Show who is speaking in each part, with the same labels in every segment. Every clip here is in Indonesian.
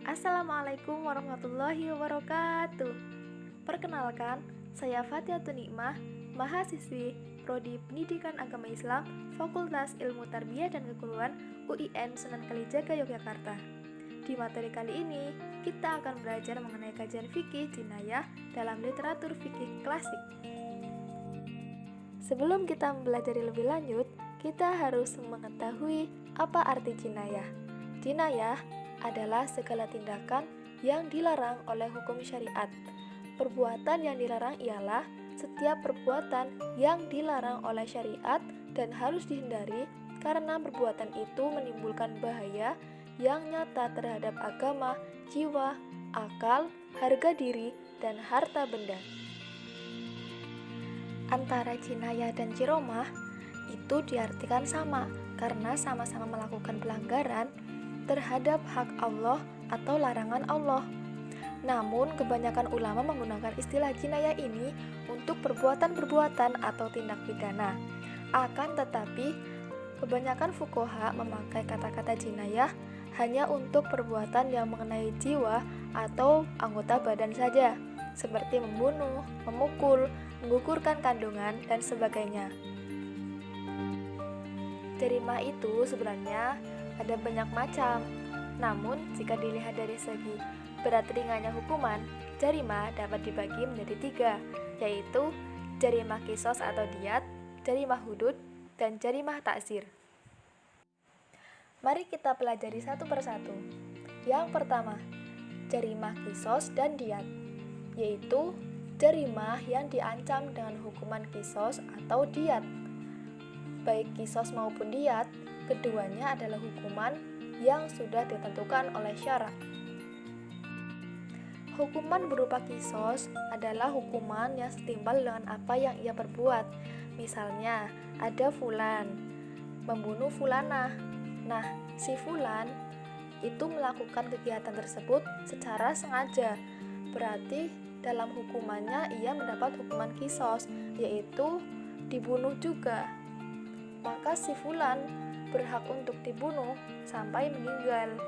Speaker 1: Assalamualaikum warahmatullahi wabarakatuh. Perkenalkan, saya Fatihatun Nikmah, mahasiswi Prodi Pendidikan Agama Islam, Fakultas Ilmu Tarbiyah dan Keguruan UIN Sunan Kalijaga, Yogyakarta. Di materi kali ini, kita akan belajar mengenai kajian fikih jinayah dalam literatur fikih klasik. Sebelum kita mempelajari lebih lanjut, kita harus mengetahui apa arti jinayah. Jinayah adalah segala tindakan yang dilarang oleh hukum syariat. Perbuatan yang dilarang ialah setiap perbuatan yang dilarang oleh syariat dan harus dihindari karena perbuatan itu menimbulkan bahaya yang nyata terhadap agama, jiwa, akal, harga diri, dan harta benda. Antara jinayah dan jiromah itu diartikan sama karena sama-sama melakukan pelanggaran terhadap hak Allah atau larangan Allah. Namun, kebanyakan ulama menggunakan istilah jinayah ini untuk perbuatan-perbuatan atau tindak pidana. Akan tetapi, kebanyakan fuqaha memakai kata-kata jinayah hanya untuk perbuatan yang mengenai jiwa atau anggota badan saja, seperti membunuh, memukul, menggugurkan kandungan, dan sebagainya. Jarimah itu sebenarnya ada banyak macam. Namun, jika dilihat dari segi berat ringannya hukuman, jarimah dapat dibagi menjadi 3, yaitu jarimah qisas atau diyat, jarimah hudud, dan jarimah ta'zir. Mari kita pelajari satu persatu. Yang pertama, jarimah qisas dan diyat, yaitu jarimah yang diancam dengan hukuman qisas atau diyat. Baik qisas maupun diyat, keduanya adalah hukuman yang sudah ditentukan oleh syara. Hukuman berupa qisas adalah hukuman yang setimpal dengan apa yang ia perbuat. Misalnya, ada fulan membunuh fulanah. Nah, si fulan itu melakukan kegiatan tersebut secara sengaja. Berarti dalam hukumannya ia mendapat hukuman qisas, yaitu dibunuh juga. Maka si fulan berhak untuk dibunuh sampai meninggal.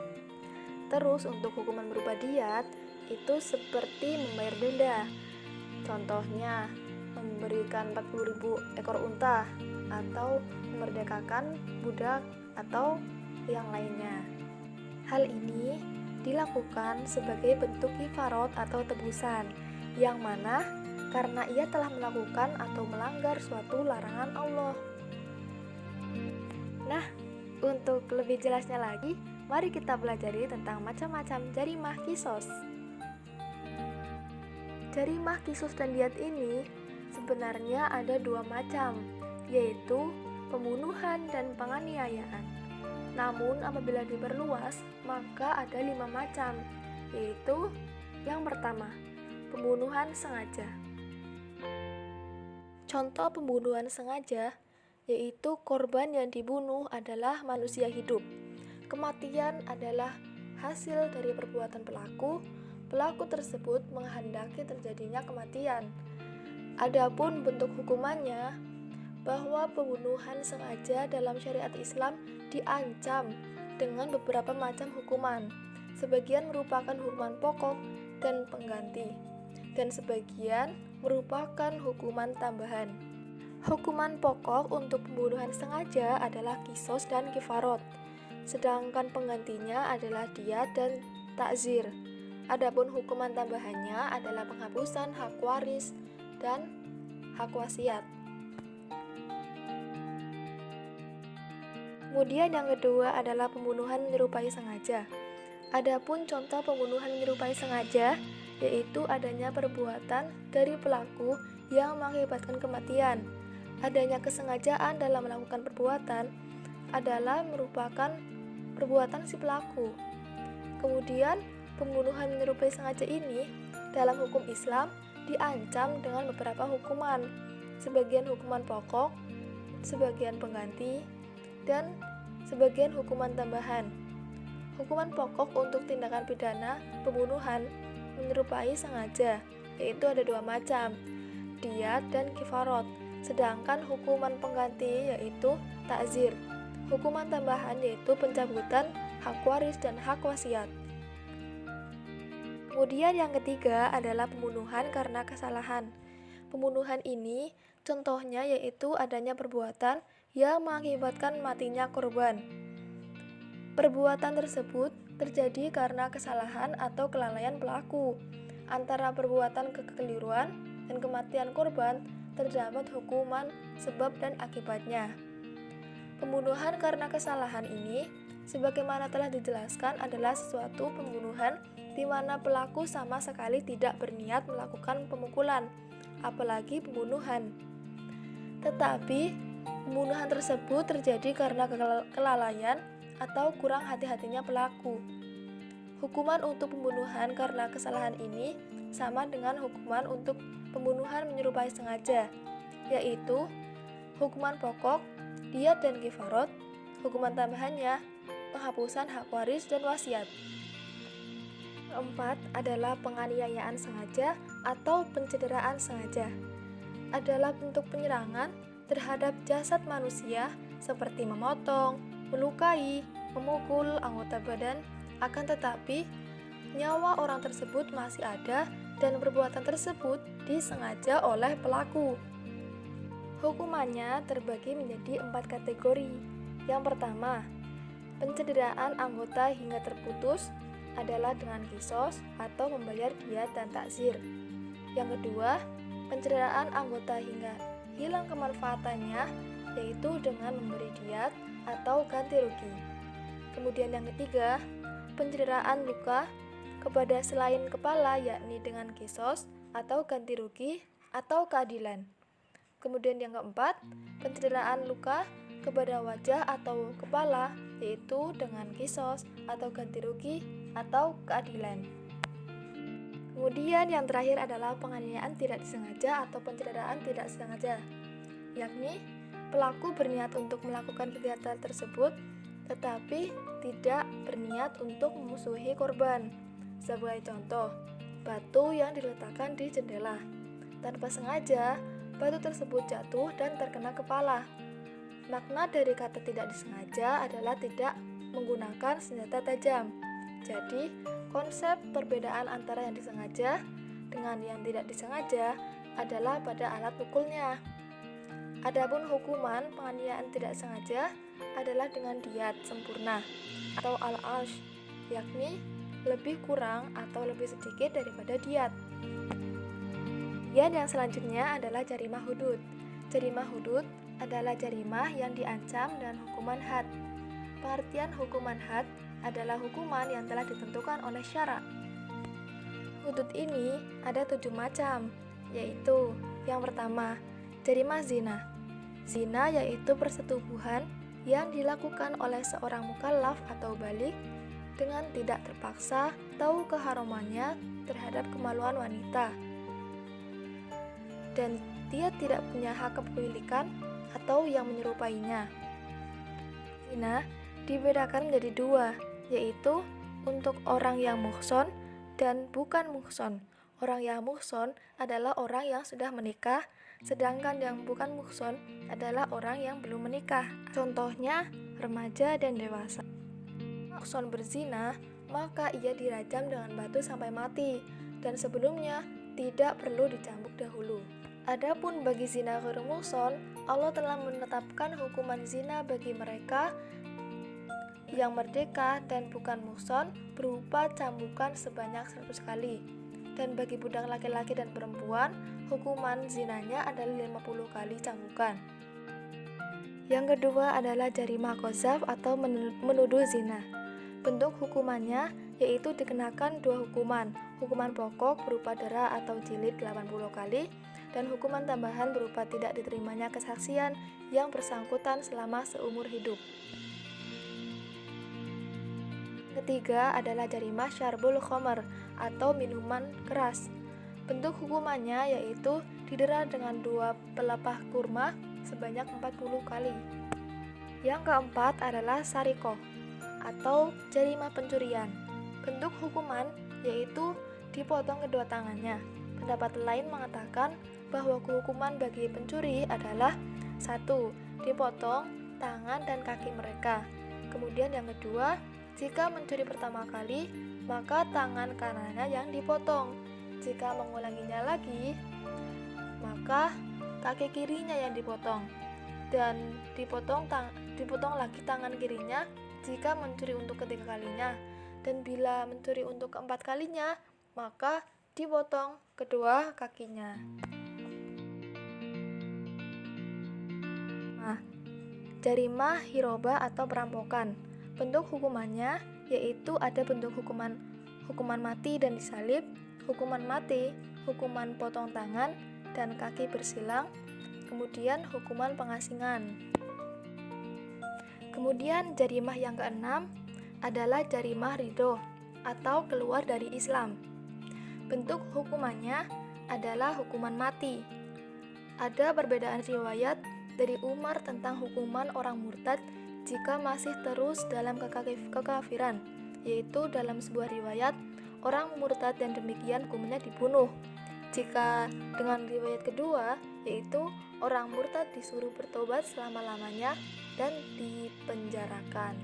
Speaker 1: Terus untuk hukuman berupa diyat itu seperti membayar denda. Contohnya memberikan 40.000 ekor unta atau memerdekakan budak atau yang lainnya. Hal ini dilakukan sebagai bentuk kifarot atau tebusan, yang mana karena ia telah melakukan atau melanggar suatu larangan Allah. Nah, untuk lebih jelasnya lagi, mari kita pelajari tentang macam-macam jarimah qisas. Jarimah qisas dan diyat ini sebenarnya ada 2 macam, yaitu pembunuhan dan penganiayaan. Namun apabila diperluas, maka ada 5 macam, yaitu yang pertama, pembunuhan sengaja. Contoh pembunuhan sengaja yaitu korban yang dibunuh adalah manusia hidup. Kematian adalah hasil dari perbuatan pelaku. Pelaku tersebut menghendaki terjadinya kematian. Adapun bentuk hukumannya, bahwa pembunuhan sengaja dalam syariat Islam diancam dengan beberapa macam hukuman. Sebagian merupakan hukuman pokok dan pengganti, dan sebagian merupakan hukuman tambahan. Hukuman pokok untuk pembunuhan sengaja adalah qisas dan kifarot, sedangkan penggantinya adalah diyat dan ta'zir. Adapun hukuman tambahannya adalah penghapusan hak waris dan hak wasiat. Kemudian yang kedua adalah pembunuhan menyerupai sengaja. Adapun contoh pembunuhan menyerupai sengaja yaitu adanya perbuatan dari pelaku yang mengakibatkan kematian. Adanya kesengajaan dalam melakukan perbuatan adalah merupakan perbuatan si pelaku. Kemudian, pembunuhan menyerupai sengaja ini dalam hukum Islam diancam dengan beberapa hukuman, sebagian hukuman pokok, sebagian pengganti, dan sebagian hukuman tambahan. Hukuman pokok untuk tindakan pidana pembunuhan menyerupai sengaja, yaitu ada 2 macam, diyat dan kifarot. Sedangkan hukuman pengganti yaitu ta'zir. Hukuman tambahan yaitu pencabutan hak waris dan hak wasiat. Kemudian yang ketiga adalah pembunuhan karena kesalahan. Pembunuhan ini contohnya yaitu adanya perbuatan yang mengakibatkan matinya korban. Perbuatan tersebut terjadi karena kesalahan atau kelalaian pelaku. Antara perbuatan kekeliruan dan kematian korban terdapat hukuman sebab dan akibatnya. Pembunuhan karena kesalahan ini, sebagaimana telah dijelaskan, adalah suatu pembunuhan di mana pelaku sama sekali tidak berniat melakukan pemukulan, apalagi pembunuhan. Tetapi, pembunuhan tersebut terjadi karena kelalaian atau kurang hati-hatinya pelaku. Hukuman untuk pembunuhan karena kesalahan ini sama dengan hukuman untuk pembunuhan menyerupai sengaja, yaitu hukuman pokok, diat dan kifarat. Hukuman tambahannya penghapusan hak waris dan wasiat. Keempat adalah penganiayaan sengaja atau pencederaan sengaja. Adalah bentuk penyerangan terhadap jasad manusia seperti memotong, melukai, memukul anggota badan, akan tetapi nyawa orang tersebut masih ada dan perbuatan tersebut disengaja oleh pelaku. Hukumannya terbagi menjadi 4 kategori. Yang pertama, pencederaan anggota hingga terputus adalah dengan kisos atau membayar diat dan takzir. Yang kedua, pencederaan anggota hingga hilang kemanfaatannya, yaitu dengan memberi diat atau ganti rugi. Kemudian yang ketiga, pencederaan luka kepada selain kepala, yakni dengan kisos atau ganti rugi atau keadilan. Kemudian yang keempat, pencederaan luka kepada wajah atau kepala, yaitu dengan kisos atau ganti rugi atau keadilan. Kemudian yang terakhir adalah penganiayaan tidak disengaja atau pencederaan tidak sengaja, yakni pelaku berniat untuk melakukan kegiatan tersebut tetapi tidak berniat untuk memusuhi korban. Sebagai contoh, batu yang diletakkan di jendela. Tanpa sengaja, batu tersebut jatuh dan terkena kepala. Makna dari kata tidak disengaja adalah tidak menggunakan senjata tajam. Jadi, konsep perbedaan antara yang disengaja dengan yang tidak disengaja adalah pada alat pukulnya. Adapun hukuman penganiayaan tidak sengaja adalah dengan diat sempurna atau al-ash, yakni lebih kurang atau lebih sedikit daripada diat. Yang selanjutnya adalah jarimah hudud. Jarimah hudud adalah jarimah yang diancam dengan hukuman had. Pengertian hukuman had adalah hukuman yang telah ditentukan oleh syara. Hudud ini ada 7 macam, yaitu yang pertama, jarimah zina. Zina yaitu persetubuhan yang dilakukan oleh seorang mukallaf atau balik dengan tidak terpaksa tahu keharamannya terhadap kemaluan wanita, dan dia tidak punya hak kepemilikan atau yang menyerupainya. Zina dibedakan menjadi 2, yaitu untuk orang yang muhson dan bukan muhson. Orang yang muhson adalah orang yang sudah menikah, sedangkan yang bukan muhson adalah orang yang belum menikah. Contohnya, remaja dan dewasa. Muhson berzina, maka ia dirajam dengan batu sampai mati, dan sebelumnya tidak perlu dicambuk dahulu. Adapun bagi zina ghairu muhson, Allah telah menetapkan hukuman zina bagi mereka yang merdeka dan bukan muhson berupa cambukan sebanyak 100 kali. Dan bagi budak laki-laki dan perempuan, hukuman zinanya adalah 50 kali cambukan. Yang kedua adalah jarimah qadzaf atau menuduh zina. Bentuk hukumannya yaitu dikenakan 2 hukuman. Hukuman pokok berupa dera atau jilid 80 kali dan hukuman tambahan berupa tidak diterimanya kesaksian yang bersangkutan selama seumur hidup. Ketiga adalah jarimah syarbul khamar atau minuman keras. Bentuk hukumannya yaitu didera dengan 2 pelepah kurma sebanyak 40 kali. Yang keempat adalah sarikoh atau jarimah pencurian. Bentuk hukuman yaitu dipotong kedua tangannya. Pendapat lain mengatakan bahwa hukuman bagi pencuri adalah 1. Dipotong tangan dan kaki mereka. Kemudian yang kedua, Jika mencuri pertama kali, maka tangan kanannya yang dipotong. Jika mengulanginya lagi, maka kaki kirinya yang dipotong. Dan dipotong lagi tangan kirinya jika mencuri untuk ketiga kalinya. Dan bila mencuri untuk keempat kalinya, maka dipotong kedua kakinya. Nah, jarimah hirobah atau perampokan. Bentuk hukumannya yaitu ada bentuk hukuman mati dan disalib, hukuman mati, hukuman potong tangan dan kaki bersilang, kemudian hukuman pengasingan. Kemudian jarimah yang keenam adalah jarimah ridho atau keluar dari Islam. Bentuk hukumannya adalah hukuman mati. Ada perbedaan riwayat dari Umar tentang hukuman orang murtad jika masih terus dalam kekafiran, yaitu dalam sebuah riwayat orang murtad dan demikian hukumnya dibunuh. Jika dengan riwayat kedua, yaitu orang murtad disuruh bertobat selama-lamanya dan dipenjarakan.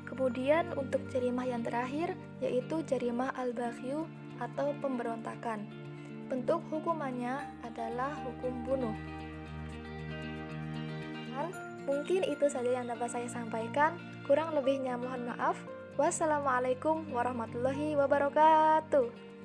Speaker 1: Kemudian untuk jarimah yang terakhir yaitu jarimah al-baghyu atau pemberontakan. Bentuk hukumannya adalah hukum bunuh. Dan mungkin itu saja yang dapat saya sampaikan. Kurang lebihnya mohon maaf. Wassalamualaikum warahmatullahi wabarakatuh.